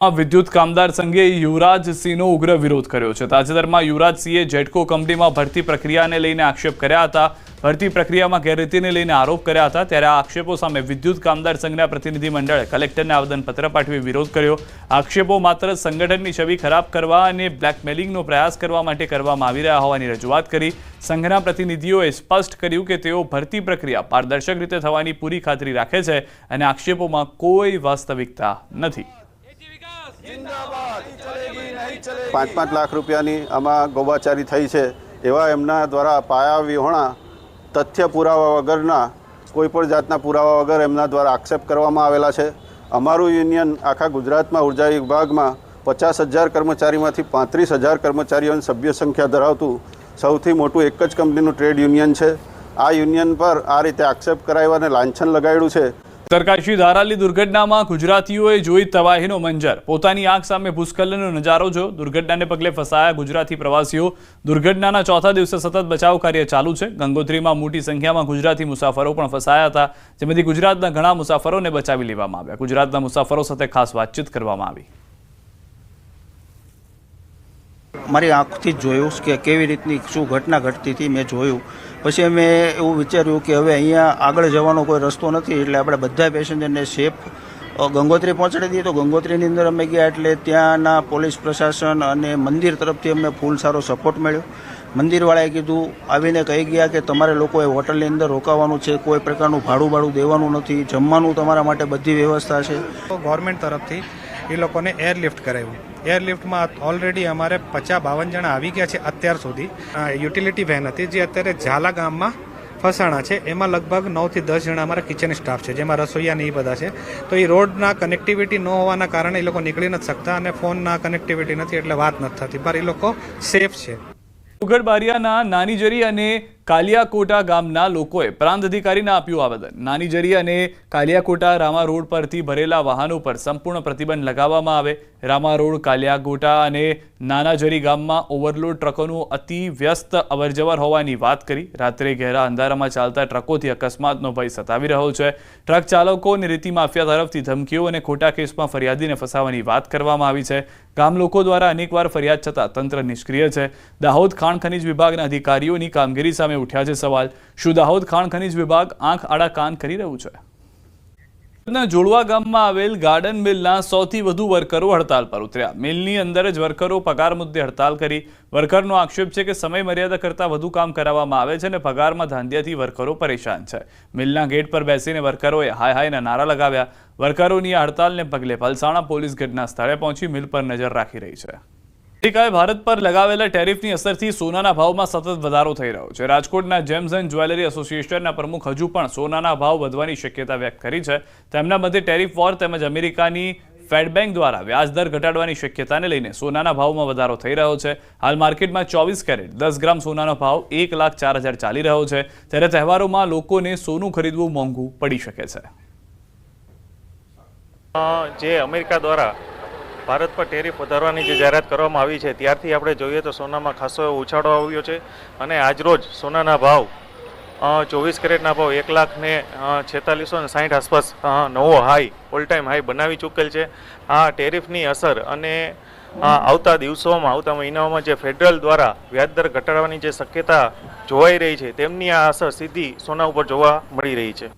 વિદ્યુત કામદાર સંઘે યુવરાજસિંહનો ઉગ્ર વિરોધ કર્યો છે। તાજેતરમાં યુવરાજસિંહે જેટકો કંપનીમાં ભરતી પ્રક્રિયાને લઈને આક્ષેપ કર્યા હતા। ભરતી પ્રક્રિયામાં ગેરરીતિને લઈને આરોપ કર્યા હતા। ત્યારે આ આક્ષેપો સામે વિદ્યુત કામદાર સંઘના પ્રતિનિધિ મંડળે કલેક્ટરને આવેદનપત્ર પાઠવી વિરોધ કર્યો। આક્ષેપો માત્ર સંગઠનની છબી ખરાબ કરવા અને બ્લેકમેલિંગનો પ્રયાસ કરવા માટે કરવામાં આવી રહ્યા હોવાની રજૂઆત કરી। સંઘના પ્રતિનિધિઓએ સ્પષ્ટ કર્યું કે તેઓ ભરતી પ્રક્રિયા પારદર્શક રીતે થવાની પૂરી ખાતરી રાખે છે અને આક્ષેપોમાં કોઈ વાસ્તવિકતા નથી। 5-5 લાખ રૂપિયાની આમાં ગૌબાચારી થઈ છે એવા એમના દ્વારા પાયા વિહોણા તથ્ય પુરાવા વગરના કોઈપણ જાતના પુરાવા વગર એમના દ્વારા આક્ષેપ કરવામાં આવેલા છે। અમારું યુનિયન આખા ગુજરાતમાં ઉર્જા વિભાગમાં 50,000 કર્મચારીમાંથી 35,000 કર્મચારીઓની સભ્ય સંખ્યા ધરાવતું સૌથી મોટું એક જ કંપનીનું ટ્રેડ યુનિયન છે। આ યુનિયન પર આ રીતે આક્ષેપ કરાવ્યા અને લાંછન લગાડ્યું છે। ઉત્તરકાશી ધારાલી દુર્ઘટનામાં ગુજરાતીઓએ જોઈ તબાહીનો મંજર। પોતાની આંખ સામે ભૂસ્ખલનનો નજારો જોયો। દુર્ઘટનાને પગલે ફસાયા ગુજરાતી પ્રવાસીઓ। દુર્ઘટનાના ચોથા દિવસે સતત બચાવ કાર્ય ચાલુ છે। ગંગોત્રીમાં મોટી સંખ્યામાં ગુજરાતી મુસાફરો પણ ફસાયા હતા, જેમાંથી ગુજરાતના ઘણા મુસાફરોને બચાવી લેવામાં આવ્યા। ગુજરાતના મુસાફરો સાથે ખાસ વાતચીત કરવામાં આવી। મારી આંખથી જ જોયું કે કેવી રીતની શું ઘટના ઘટતી હતી, મેં જોયું। પછી મેં એવું વિચાર્યું કે હવે અહીંયા આગળ જવાનો કોઈ રસ્તો નથી, એટલે આપણે બધા પેસેન્જરને સેફ ગંગોત્રી પહોંચાડી દઈએ। તો ગંગોત્રીની અંદર અમે ગયા એટલે ત્યાંના પોલીસ પ્રશાસન અને મંદિર તરફથી અમને ફૂલ સારો સપોર્ટ મળ્યો। મંદિરવાળાએ કીધું, આવીને કહી ગયા કે તમારે લોકોએ હોટલની અંદર રોકાવાનું છે, કોઈ પ્રકારનું ભાડું દેવાનું નથી, જમવાનું તમારા માટે બધી વ્યવસ્થા છે। ગવર્મેન્ટ તરફથી એ લોકોને એરલિફ્ટ કરાવ્યું। એરલિફ્ટમાં ઓલરેડી અમારે 50-52 જણા આવી ગયા છે અત્યાર સુધી। યુટિલિટી વેન હતી જે અત્યારે ઝાલા ગામમાં ફસાણા છે, એમાં લગભગ 9 થી 10 જણા અમારા કિચન સ્ટાફ છે, જેમાં રસોઈયા ને એ બધા છે। તો એ રોડના કનેક્ટિવિટી ન હોવાના કારણે એ લોકો નીકળી નથી શકતા અને ફોનના કનેક્ટિવિટી નથી એટલે વાત નથી થતી, પણ એ લોકો સેફ છે। દેવગઢ બારિયાના નાનીજરી અને કાલિયાકોટા ગામના લોકોએ પ્રાંત અધિકારીને આપ્યું આવેદન। નાનીજરી અને કાલિયાકોટા રામા રોડ પરથી ભરેલા વાહનો પર સંપૂર્ણ પ્રતિબંધ લગાવવામાં આવે। રામા રોડ, કાલિયાકોટા અને નાનાજરી ગામમાં ઓવરલોડ ટ્રકોનું અતિ વ્યસ્ત અવરજવર હોવાની વાત કરી। રાત્રે ઘેરા અંધારામાં ચાલતા ટ્રકોથી અકસ્માતનો ભય સતાવી રહ્યો છે। ટ્રક ચાલકો અને રેતી માફિયા તરફથી ધમકીઓ અને ખોટા કેસમાં ફરિયાદીને ફસાવવાની વાત કરવામાં આવી છે। ગામ લોકો દ્વારા અનેકવાર ફરિયાદ છતાં તંત્ર નિષ્ક્રિય છે। દાહોદ ખાણ ખનીજ વિભાગના અધિકારીઓની કામગીરી સામે ઉઠ્યા છે સવાલ। શું દાહોદ ખાણ ખનીજ વિભાગ આંખ આડા કાન કરી રહ્યું છે? જોડવા ગામમાં આવેલ ગાર્ડન મિલના 100થી વધુ વર્કરો હડતાલ પર ઉતર્યા। મિલની અંદર જ વર્કરો પગાર મુદ્દે હડતાલ કરી। વર્કરનો આક્ષેપ છે કે સમય મર્યાદા કરતાં વધુ કામ કરાવવામાં આવે છે અને પગારમાં ધાંધિયાથી વર્કરો પરેશાન છે। મિલના ગેટ પર બેસીને વર્કરોએ હાય હાયના નારા લગાવ્યા। વર્કરોની આ હડતાલને પગલે પલસાણા પોલીસ ઘટના સ્થળે પહોંચી મિલ પર નજર રાખી રહી છે। અમેરિકાએ ભારત પર લગાવેલા ટેરિફની અસરથી સોનાના ભાવમાં સતત વધારો થઈ રહ્યો છે। રાજકોટના જેમ્સ એન્ડ જ્વેલરી એસોસિએશનના પ્રમુખ હજુ પણ સોનાના ભાવ વધવાની શક્યતા વ્યક્ત કરી છે। તેમના મતે ટેરિફ વોર તેમજ અમેરિકાની ફેડ બેંક દ્વારા વ્યાજદર ઘટાડવાની શક્યતાને લઈને સોનાના ભાવમાં વધારો થઈ રહ્યો છે। હાલ માર્કેટમાં 24 કેરેટ 10 ગ્રામ સોનાનો ભાવ 1,04,000 ચાલી રહ્યો છે, ત્યારે તહેવારોમાં લોકોને સોનું ખરીદવું મોંઘું પડી શકે છે। જે અમેરિકા દ્વારા ભારત પર ટેરિફ વધારવાની જે જાહેરાત કરવામાં આવી છે ત્યારથી આપણે જોઈએ તો સોનામાં ખાસો એવો ઉછાળો આવ્યો છે અને આજરોજ સોનાના ભાવ 24 કેરેટના ભાવ 1,46,60 આસપાસ નવો હાઈ ઓલ ટાઈમ હાઈ બનાવી ચૂકેલ છે। આ ટેરિફની અસર અને આવતા દિવસોમાં આવતા મહિનાઓમાં જે ફેડરલ દ્વારા વ્યાજદર ઘટાડવાની જે શક્યતા જોવાઈ રહી છે તેમની આ અસર સીધી સોના ઉપર જોવા મળી રહી છે।